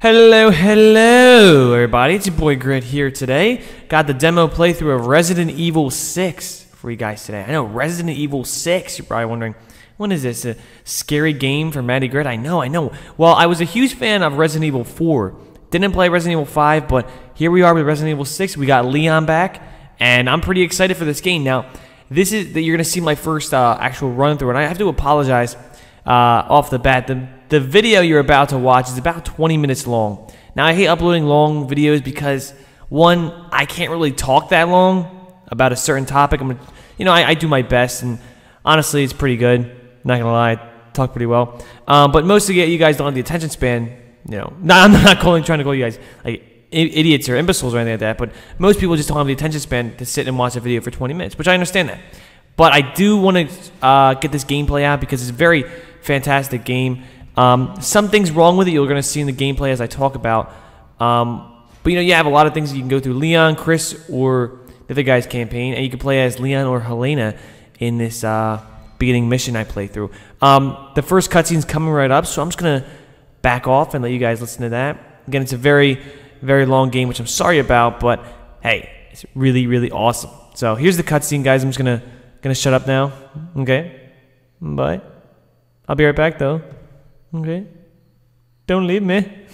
Hello, everybody. It's your boy Grit here today. Got the demo playthrough of Resident Evil 6 for you guys today. I know, Resident Evil 6. You're probably wondering, when is this? A scary game for Matty Grit? I know. Well, I was a huge fan of Resident Evil 4. Didn't play Resident Evil 5, but here we are with Resident Evil 6. We got Leon back, and I'm pretty excited for this game. Now, this is you're going to see my first actual run-through, and I have to apologize off the bat. The video you're about to watch is about 20 minutes long. Now, I hate uploading long videos because, one, I can't really talk that long about a certain topic. I do my best, and honestly, it's pretty good. Not gonna lie, I talk pretty well. But most of you guys don't have the attention span. I'm not trying to call you guys like idiots or imbeciles or anything like that. But most people just don't have the attention span to sit and watch a video for 20 minutes, which I understand that. But I do want to get this gameplay out because it's a very fantastic game. Some things wrong with it you're going to see in the gameplay as I talk about. But you have a lot of things that you can go through. Leon, Chris, or the other guy's campaign, and you can play as Leon or Helena in this beginning mission I play through. The first cutscene's coming right up, so I'm just going to back off and let you guys listen to that. Again, it's a very, very long game, which I'm sorry about, but hey, it's really, really awesome. So here's the cutscene, guys. I'm just gonna shut up now. Okay, bye. I'll be right back though. Okay, don't leave me.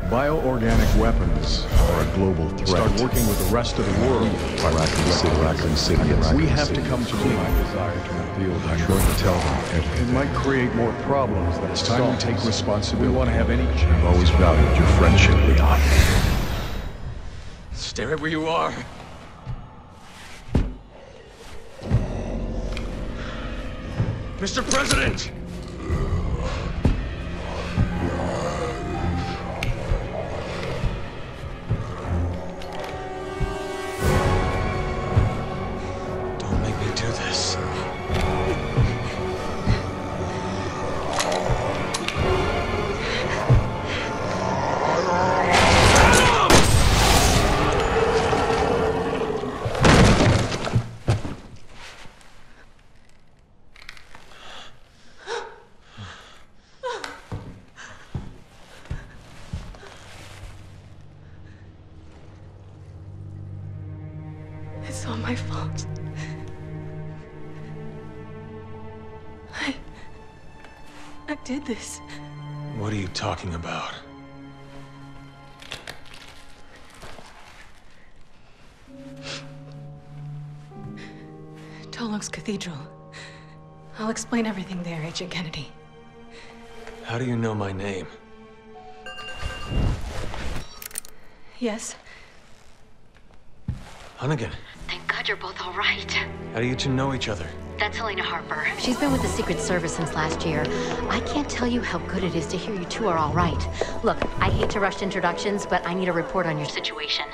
Bioorganic weapons are a global threat. Start working with the rest of the world. Raccoon City. We have to come to my desire to reveal the truth. I'm going to tell them everything. It might create more problems than it's time we take responsibility. We want to have any chance. I've always valued your friendship, Leon. Stay right where you are. Mr. President! Don't make me do this. It's all my fault. I did this. What are you talking about? Tolox Cathedral. I'll explain everything there, Agent Kennedy. How do you know my name? Yes? Hunnigan. Thank God you're both all right. How do you two know each other? That's Helena Harper. She's been with the Secret Service since last year. I can't tell you how good it is to hear you two are all right. Look, I hate to rush introductions, but I need a report on your situation.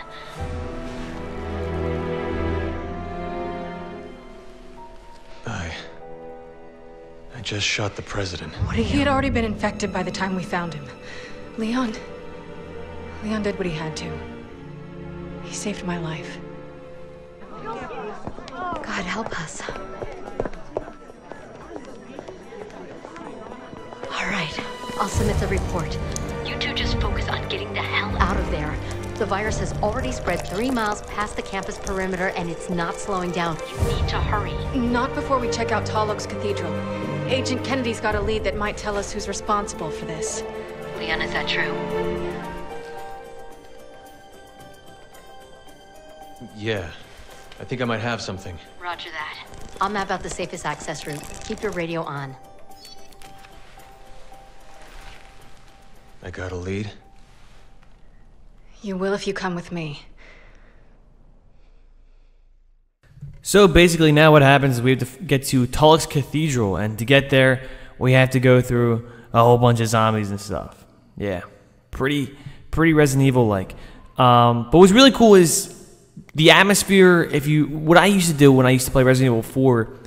I just shot the president. What are you? He had already been infected by the time we found him. Leon did what he had to. He saved my life. God help us. All right, I'll submit the report. You two just focus on getting the hell out of there. The virus has already spread 3 miles past the campus perimeter, and it's not slowing down. You need to hurry. Not before we check out Tolox Cathedral. Agent Kennedy's got a lead that might tell us who's responsible for this. Leon, is that true? Yeah. I think I might have something. Roger that. I'll map out the safest access route. Keep your radio on. I got a lead? You will if you come with me. So basically now what happens is we have to get to Tolox Cathedral, and to get there we have to go through a whole bunch of zombies and stuff. Yeah, pretty Resident Evil-like. But what's really cool is the atmosphere. What I used to do when I used to play Resident Evil 4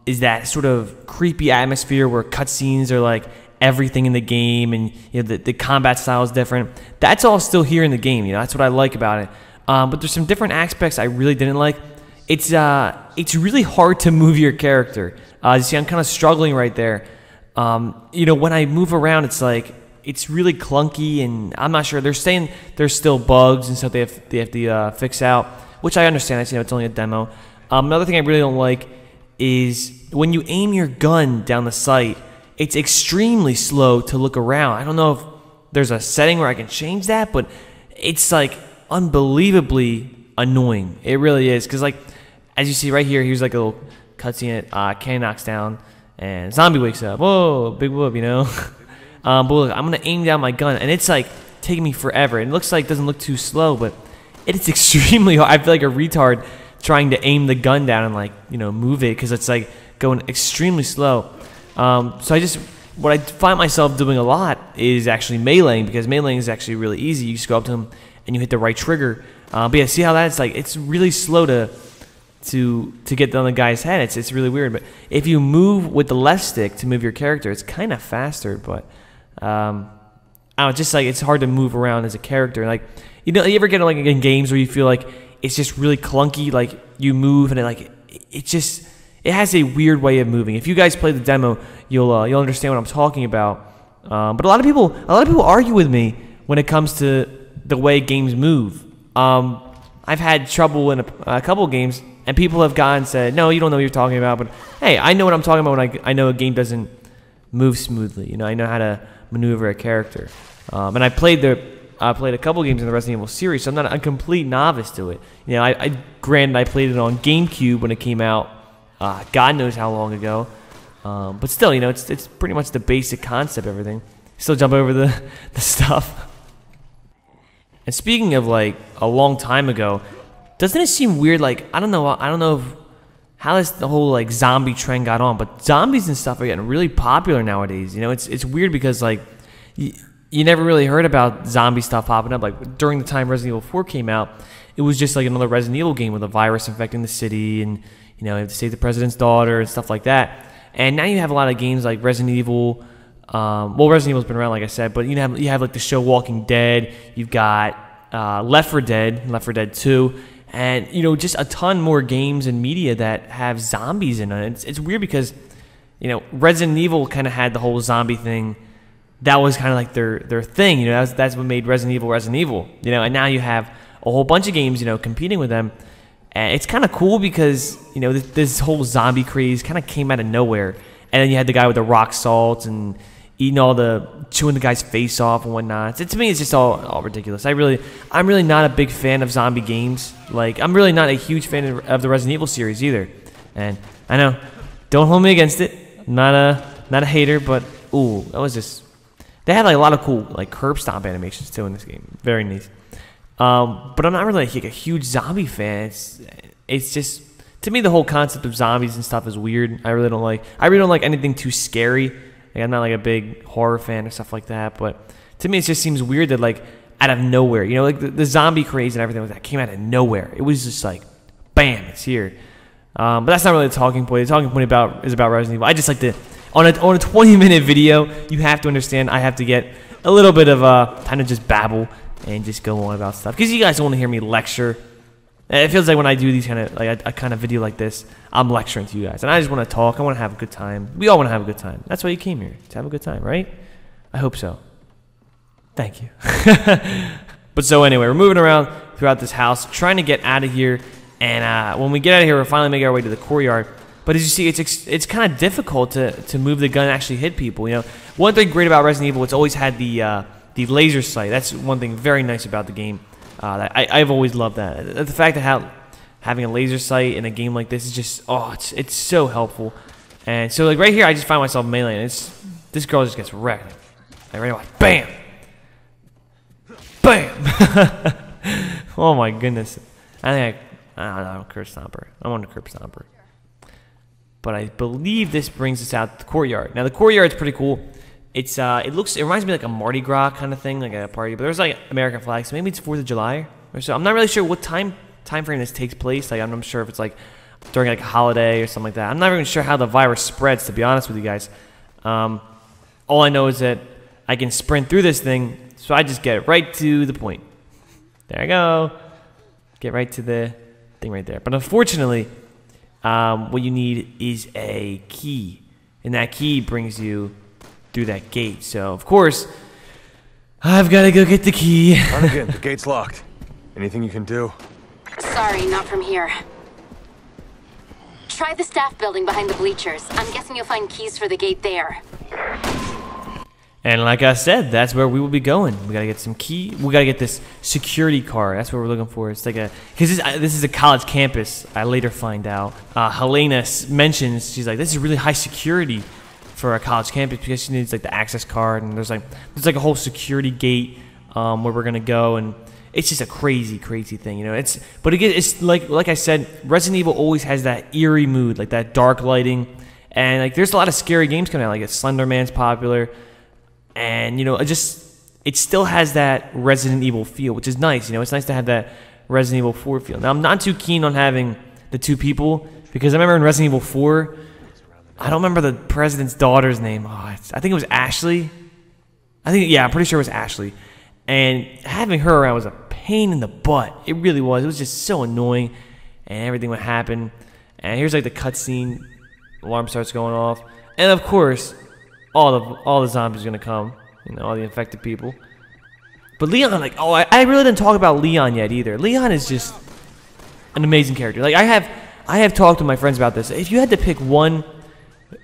is that sort of creepy atmosphere where cutscenes are like everything in the game, and the combat style is different. That's all still here in the game. That's what I like about it. But there's some different aspects I really didn't like. it's really hard to move your character. You see, I'm kind of struggling right there. You know, when I move around, it's like it's really clunky, and I'm not sure. They're saying there's still bugs and stuff they have to fix out, which I understand. I see, it's only a demo. Another thing I really don't like is when you aim your gun down the sight, it's extremely slow to look around. I don't know if there's a setting where I can change that, but it's like unbelievably annoying. It really is, because like as you see right here, here's like a little cutscene. Cannon knocks down and zombie wakes up. Whoa, big whoop, you know. But look, I'm gonna aim down my gun, and it's like taking me forever. It looks like it doesn't look too slow, but it's extremely hard. I feel like a retard trying to aim the gun down and like, you know, move it, because it's like going extremely slow. So what I find myself doing a lot is actually meleeing, because meleeing is actually really easy. You just go up to them and you hit the right trigger. But yeah, see how that's like, it's really slow to get on the guy's head. It's really weird. But if you move with the left stick to move your character, it's kind of faster. But I don't know, just like it's hard to move around as a character. Like, you know, you ever get like in games where you feel like it's just really clunky, like you move and it has a weird way of moving. If you guys play the demo, you'll understand what I'm talking about. But a lot of people argue with me when it comes to the way games move. I've had trouble in a couple games, and people have gone and said, "No, you don't know what you're talking about." But hey, I know what I'm talking about when I know a game doesn't move smoothly. You know, I know how to maneuver a character. And I played a couple games in the Resident Evil series, so I'm not a complete novice to it. You know, granted, I played it on GameCube when it came out. God knows how long ago. But still, you know, it's pretty much the basic concept, everything. Still jump over the stuff. And speaking of like a long time ago, doesn't it seem weird? Like, I don't know how the whole like zombie trend got on, but zombies and stuff are getting really popular nowadays. You know, it's weird because like you never really heard about zombie stuff popping up. Like during the time Resident Evil 4 came out, it was just like another Resident Evil game with a virus infecting the city, and you know, you have to save the president's daughter and stuff like that. And now you have a lot of games like Resident Evil. Well, Resident Evil's been around, like I said, but you have like the show Walking Dead. You've got Left 4 Dead, Left 4 Dead 2, and you know, just a ton more games and media that have zombies in it. It's weird because, you know, Resident Evil kind of had the whole zombie thing. That was kind of like their thing. You know, that's what made Resident Evil. You know, and now you have a whole bunch of games, you know, competing with them. And it's kind of cool because, you know, this whole zombie craze kind of came out of nowhere. And then you had the guy with the rock salt and chewing the guy's face off and whatnot. To me, it's just all ridiculous. I'm really not a big fan of zombie games. Like, I'm really not a huge fan of the Resident Evil series either. And I know, don't hold me against it. I'm not a hater, but ooh, that was just. They had like a lot of cool like curb stomp animations too in this game. Very neat. But I'm not really like a huge zombie fan. It's just, to me, the whole concept of zombies and stuff is weird. I really don't like anything too scary. Like, I'm not like a big horror fan or stuff like that. But to me, it just seems weird that like out of nowhere, you know, like the zombie craze and everything like that came out of nowhere. It was just like, bam, it's here. But that's not really the talking point. The talking point is about Resident Evil. I just like to, on a 20-minute video, you have to understand I have to get a little bit of time to just babble and just go on about stuff, because you guys don't want to hear me lecture. It feels like when I do these kind of like a kind of video like this, I'm lecturing to you guys, and I just want to talk. I want to have a good time. We all want to have a good time. That's why you came here, to have a good time, right? I hope so. Thank you. But so anyway, we're moving around throughout this house, trying to get out of here. And when we get out of here, we're finally making our way to the courtyard. But as you see, it's kind of difficult to move the gun and actually hit people. You know, one thing great about Resident Evil, it's always had the laser sight. That's one thing very nice about the game. I've always loved that. The fact that having a laser sight in a game like this is just, it's so helpful. And so like right here, I just find myself meleeing. This girl just gets wrecked. Like right away, bam, bam. Oh my goodness. I don't know, I'm a curb stomper. I want a curb stomper. But I believe this brings us out to the courtyard. Now the courtyard's pretty cool. It reminds me like a Mardi Gras kind of thing, like a party. But there's like American flags, so maybe it's 4th of July or so. I'm not really sure what time frame this takes place. Like, I'm not sure if it's like during like a holiday or something like that. I'm not even sure how the virus spreads, to be honest with you guys. All I know is that I can sprint through this thing, so I just get right to the point. There I go. Get right to the thing right there. But unfortunately, what you need is a key. And that key brings you through that gate. So, of course, I've got to go get the key. Hunnigan, the gate's locked. Anything you can do? Sorry, not from here. Try the staff building behind the bleachers. I'm guessing you'll find keys for the gate there. And like I said, that's where we will be going. We gotta get some key. We gotta get this security card. That's what we're looking for. It's like because this is a college campus. I later find out. Helena mentions, she's like, this is really high security for a college campus because she needs like the access card, and there's like a whole security gate where we're gonna go, and it's just a crazy thing, you know. But again, it's like I said, Resident Evil always has that eerie mood, like that dark lighting, and like there's a lot of scary games coming out, like Slender Man's popular, and you know, it still has that Resident Evil feel, which is nice. You know, it's nice to have that Resident Evil 4 feel. Now I'm not too keen on having the two people because I remember in Resident Evil 4, I don't remember the president's daughter's name. I think it was Ashley. I'm pretty sure it was Ashley. And having her around was a pain in the butt. It really was. It was just so annoying, and everything would happen. And here's like the cutscene. Alarm starts going off, and of course, all the zombies are gonna come. You know, all the infected people. But Leon, I really didn't talk about Leon yet either. Leon is just an amazing character. Like I have talked to my friends about this. If you had to pick one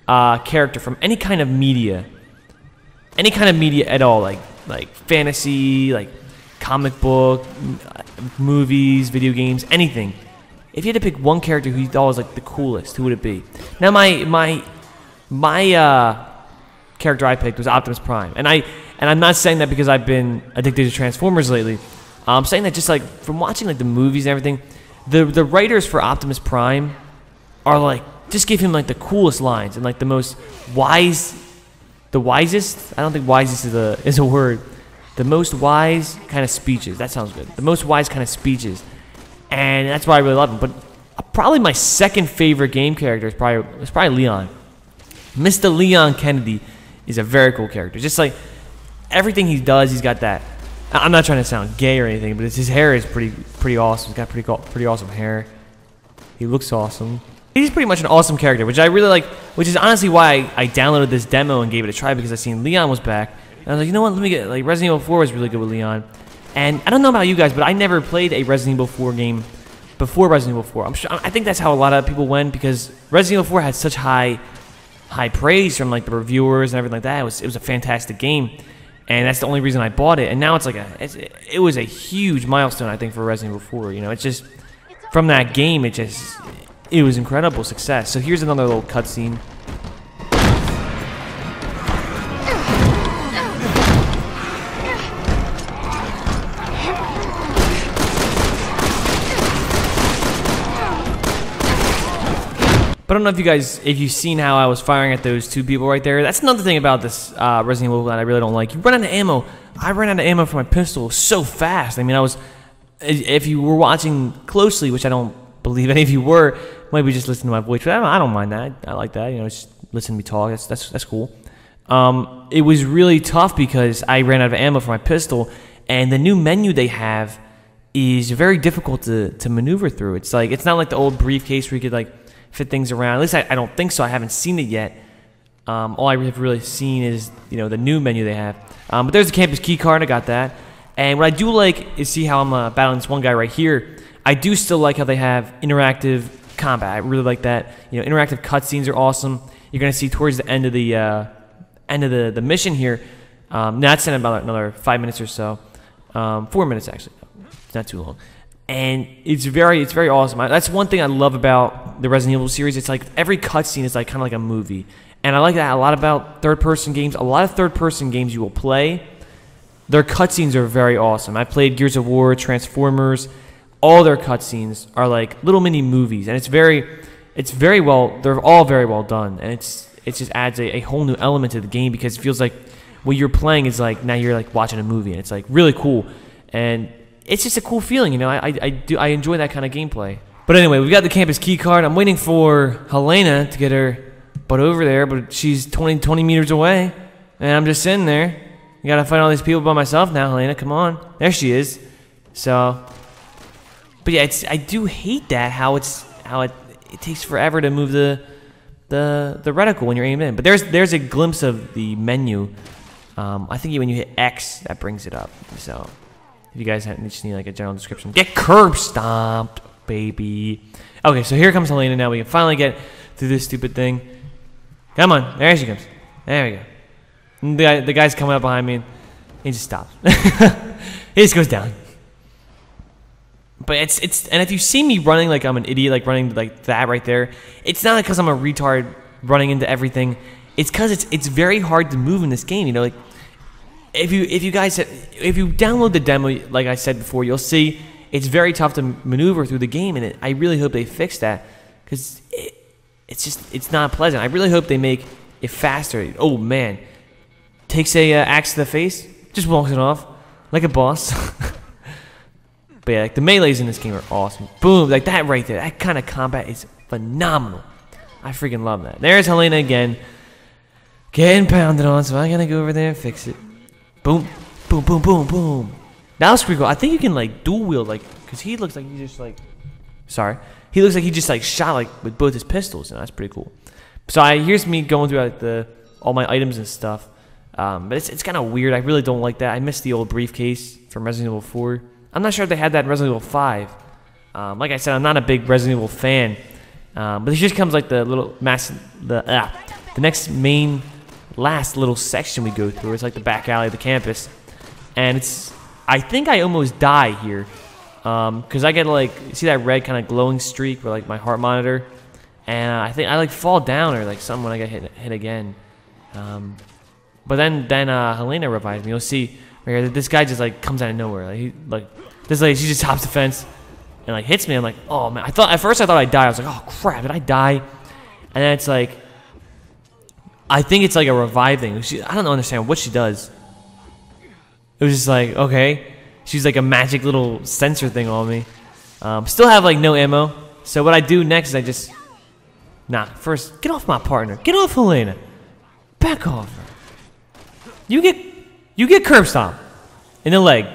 character from any kind of media at all, like fantasy, like comic book, movies, video games, anything. If you had to pick one character who you thought was like the coolest, who would it be? Now my character I picked was Optimus Prime, and I'm not saying that because I've been addicted to Transformers lately. I'm saying that just like from watching like the movies and everything, the writers for Optimus Prime are like just give him like the coolest lines and like the most wisest. I don't think wisest is a word. The most wise kind of speeches. That sounds good. The most wise kind of speeches, and that's why I really love him. But probably my second favorite game character is probably Leon. Mr. Leon Kennedy is a very cool character. Just like everything he does, he's got that. I'm not trying to sound gay or anything, but his hair is pretty awesome. He's got pretty awesome hair. He looks awesome. He's pretty much an awesome character, which I really like, which is honestly why I downloaded this demo and gave it a try, because I seen Leon was back. And I was like, you know what, let me get, like, Resident Evil 4 was really good with Leon. And I don't know about you guys, but I never played a Resident Evil 4 game before Resident Evil 4. I think that's how a lot of people went, because Resident Evil 4 had such high praise from, like, the reviewers and everything like that. It was a fantastic game. And that's the only reason I bought it. And now it's like it was a huge milestone, I think, for Resident Evil 4. You know, it's just, from that game, it was incredible success. So here's another little cutscene. But I don't know if you've seen how I was firing at those two people right there. That's another thing about this Resident Evil that I really don't like. You run out of ammo. I ran out of ammo for my pistol so fast. I mean, if you were watching closely, which I don't believe any of you were, maybe just listen to my voice. But I don't mind that. I like that. You know, just listen to me talk. That's cool. It was really tough because I ran out of ammo for my pistol, and the new menu they have is very difficult to maneuver through. It's not like the old briefcase where you could like fit things around. At least I don't think so. I haven't seen it yet. All I have really seen is, you know, the new menu they have. But there's the campus key card. I got that. And what I do like is see how I'm battling this one guy right here. I do still like how they have interactive combat. I really like that. You know, interactive cutscenes are awesome. You're gonna see towards the end of the mission here. That's in about another 5 minutes or so. 4 minutes actually. It's not too long. And it's very awesome. That's one thing I love about the Resident Evil series. It's like every cutscene is like kind of like a movie, and I like that a lot about third-person games. A lot of third-person games you will play, their cutscenes are very awesome. I played Gears of War, Transformers. All their cutscenes are like little mini movies, and it's very well. They're all very well done, and it just adds a whole new element to the game because it feels like what you're playing is like now you're like watching a movie, and it's like really cool. And it's just a cool feeling, you know. I enjoy that kind of gameplay. But anyway, we've got the campus key card. I'm waiting for Helena to get her butt over there, but she's 20 meters away, and I'm just sitting there. You gotta fight all these people by myself now, Helena. Come on, there she is. So But yeah, I do hate that how it takes forever to move the reticle when you're aiming in. But there's a glimpse of the menu. I think when you hit X, that brings it up. So if you guys just need like a general description, get curb stomped, baby. Okay, so here comes Helena. Now we can finally get through this stupid thing. Come on, there she comes. There we go. And the guy's coming up behind me, and he just stops. He just goes down. But and if you see me running like I'm an idiot, like running like that right there, it's not because I'm a retard running into everything. It's because it's very hard to move in this game. You know, like if you download the demo, like I said before, you'll see it's very tough to maneuver through the game, and I really hope they fix that because it's not pleasant. I really hope they make it faster. Oh man, takes a axe to the face, just walks it off like a boss. But yeah, like the melees in this game are awesome. Boom, like that right there. That kind of combat is phenomenal. I freaking love that. There's Helena again, getting pounded on. So I gotta go over there and fix it. Boom, boom, boom, boom, boom. That was pretty cool. I think you can like dual wield, like, cause he looks like he just like, he looks like he just like shot like with both his pistols, and that's pretty cool. So here's me going through like all my items and stuff. But it's kind of weird. I really don't like that. I miss the old briefcase from Resident Evil 4. I'm not sure if they had that in Resident Evil 5. Like I said, I'm not a big Resident Evil fan. But it just comes like the little the next last little section we go through. It's like the back alley of the campus, and I think I almost die here, because I get like, see that red kind of glowing streak where like my heart monitor, and I think I like fall down or like something when I get hit again. But then Helena revives me. You'll see right here, this guy just like comes out of nowhere. Like this lady, she just hops the fence and like hits me. I'm like, oh man. At first I thought I'd die. I was like, oh crap, did I die? And then it's like, I think it's like a revive thing. I don't understand what she does. It was just like, okay, she's like a magic little sensor thing on me. Still have like no ammo. So what I do next is first get off my partner. Get off Helena. Back off her. You get curb stomped in the leg.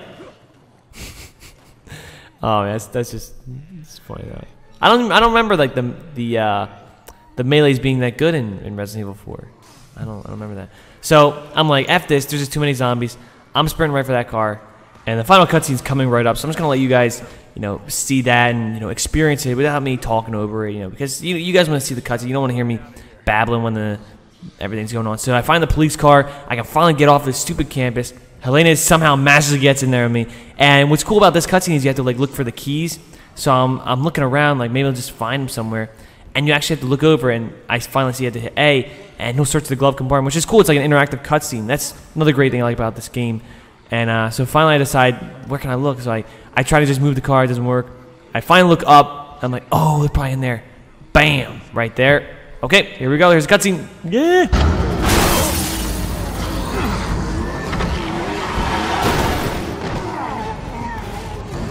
Oh, that's just it's funny though. I don't remember like the melees being that good in Resident Evil 4. I don't remember that. So I'm like, F this. There's just too many zombies. I'm sprinting right for that car, and the final cutscene's coming right up. So I'm just gonna let you guys, see that and experience it without me talking over it, because you guys want to see the cutscene. You don't want to hear me babbling when everything's going on. So I find the police car. I can finally get off this stupid campus. Helena somehow magically gets in there with me. And what's cool about this cutscene is you have to like look for the keys. So I'm looking around, like maybe I'll just find them somewhere. And you actually have to look over, and I finally see I have to hit A, and he'll search the glove compartment, which is cool. It's like an interactive cutscene. That's another great thing I like about this game. And so finally I decide, where can I look? So I try to just move the car. It doesn't work. I finally look up. I'm like, oh, they're probably in there. Bam! Right there. Okay, here we go. Here's a cutscene. Yeah!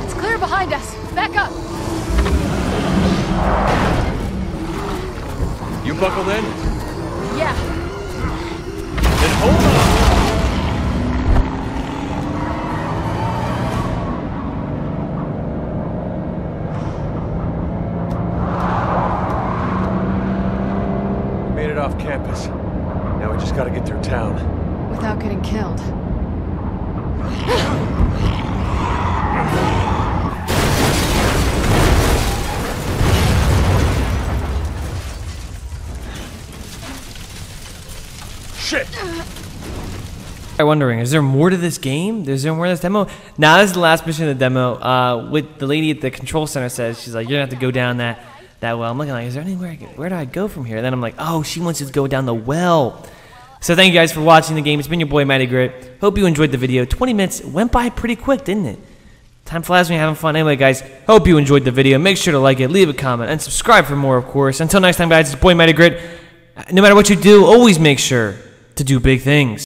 It's clear behind us. Back up. You buckled in? Yeah. Then hold on! We made it off campus. Now we just gotta get through town. Without getting killed. Shit! I'm wondering, is there more to this game? Is there more to this demo? Now, this is the last mission of the demo. What the lady at the control center says, she's like, you're gonna have to go down that well. I'm looking like, is there anywhere where do I go from here? And then I'm like, oh, she wants us to go down the well. So thank you guys for watching the game. It's been your boy, Matty Grit. Hope you enjoyed the video. 20 minutes went by pretty quick, didn't it? Time flies when you're having fun. Anyway, guys, hope you enjoyed the video. Make sure to like it, leave a comment, and subscribe for more, of course. Until next time, guys, it's your boy, Matty Grit. No matter what you do, always make sure to do big things.